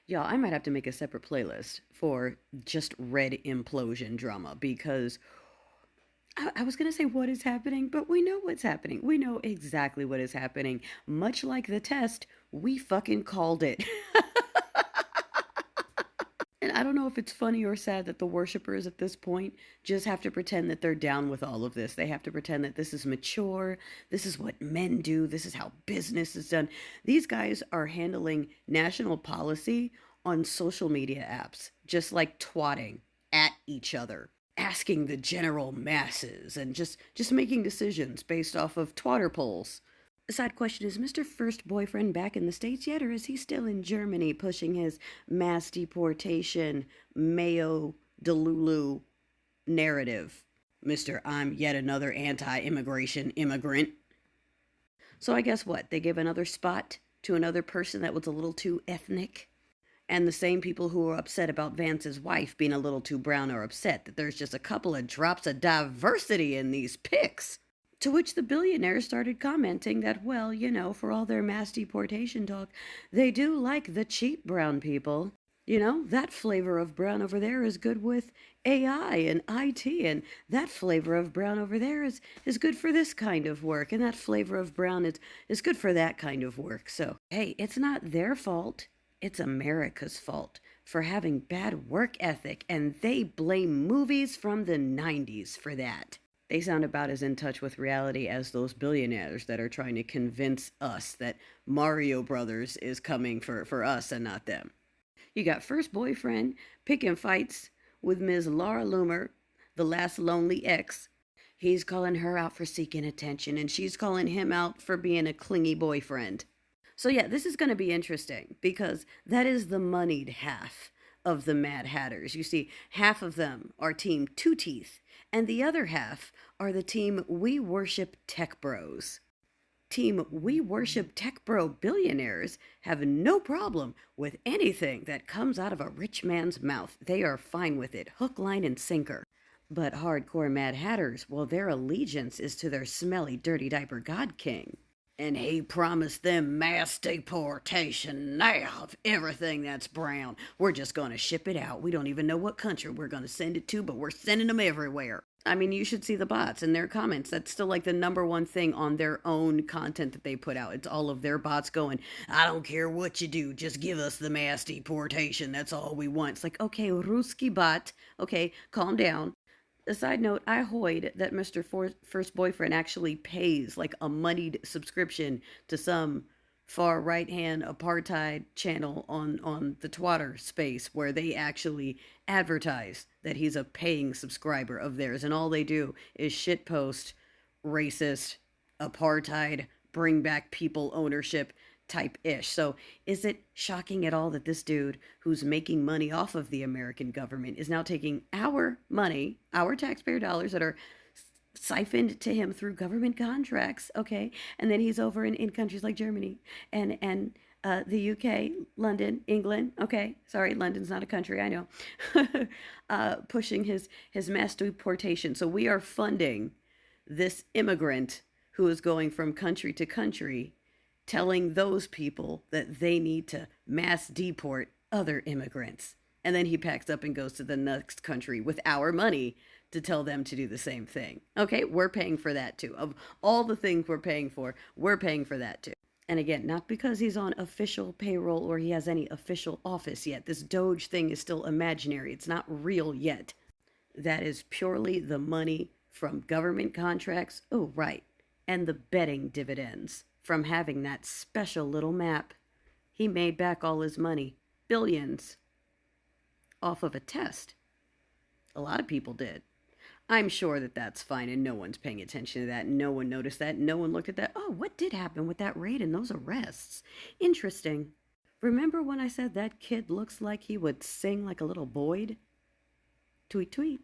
Y'all, I might have to make a separate playlist for just Red Implosion drama because I was going to say what is happening, but we know what's happening. We know exactly what is happening. Much like the test, we fucking called it. And I don't know if it's funny or sad that the worshippers at this point just have to pretend that they're down with all of this. They have to pretend that this is mature. This is what men do. This is how business is done. These guys are handling national policy on social media apps, just like twatting at each other, asking the general masses, and just making decisions based off of twatter polls. Side question, is Mr. First Boyfriend back in the States yet, or is he still in Germany pushing his mass deportation, Mayo Delulu narrative? Mr. I'm yet another anti immigration immigrant. So I guess what? They gave another spot to another person that was a little too ethnic. And the same people who were upset about Vance's wife being a little too brown are upset that there's just a couple of drops of diversity in these pics. To which the billionaires started commenting that, well, for all their mass deportation talk, they do like the cheap brown people. That flavor of brown over there is good with AI and IT, and that flavor of brown over there is good for this kind of work, and that flavor of brown is good for that kind of work. So, hey, it's not their fault. It's America's fault for having bad work ethic, and they blame movies from the 90s for that. They sound about as in touch with reality as those billionaires that are trying to convince us that Mario Brothers is coming for us and not them. You got First Boyfriend picking fights with Ms. Laura Loomer, the last lonely ex. He's calling her out for seeking attention, and she's calling him out for being a clingy boyfriend. So yeah, this is going to be interesting because that is the moneyed half of the Mad Hatters. You see, half of them are Team Two Teeth, and the other half are the team We Worship Tech Bros. Team We Worship Tech Bro billionaires have no problem with anything that comes out of a rich man's mouth. They are fine with it, hook, line, and sinker. But hardcore Mad Hatters, well, their allegiance is to their smelly, dirty diaper God King. And he promised them mass deportation now of everything that's brown. We're just going to ship it out. We don't even know what country we're going to send it to, but we're sending them everywhere. I mean, you should see the bots and their comments. That's still like the number one thing on their own content that they put out. It's all of their bots going, I don't care what you do, just give us the mass deportation. That's all we want. It's like, okay, Ruski bot, okay, calm down. A side note, I hoid that Mr. First Boyfriend actually pays like a moneyed subscription to some far right hand apartheid channel on the Twitter space where they actually advertise that he's a paying subscriber of theirs, and all they do is shitpost racist, apartheid, bring back people ownership type ish. So is it shocking at all that this dude who's making money off of the American government is now taking our money, our taxpayer dollars that are siphoned to him through government contracts, okay? And then he's over in countries like Germany and the UK, London, England, okay? Sorry, London's not a country, I know. Pushing his mass deportation. So we are funding this immigrant who is going from country to country, telling those people that they need to mass deport other immigrants. And then he packs up and goes to the next country with our money to tell them to do the same thing. Okay, we're paying for that too. Of all the things we're paying for that too. And again, not because he's on official payroll or he has any official office yet. This Doge thing is still imaginary. It's not real yet. That is purely the money from government contracts. Oh, right. And the betting dividends from having that special little map. He made back all his money, billions, off of a test. A lot of people did. I'm sure that that's fine and no one's paying attention to that. No one noticed that. No one looked at that. Oh, what did happen with that raid and those arrests? Interesting. Remember when I said that kid looks like he would sing like a little Boyd? Tweet, tweet.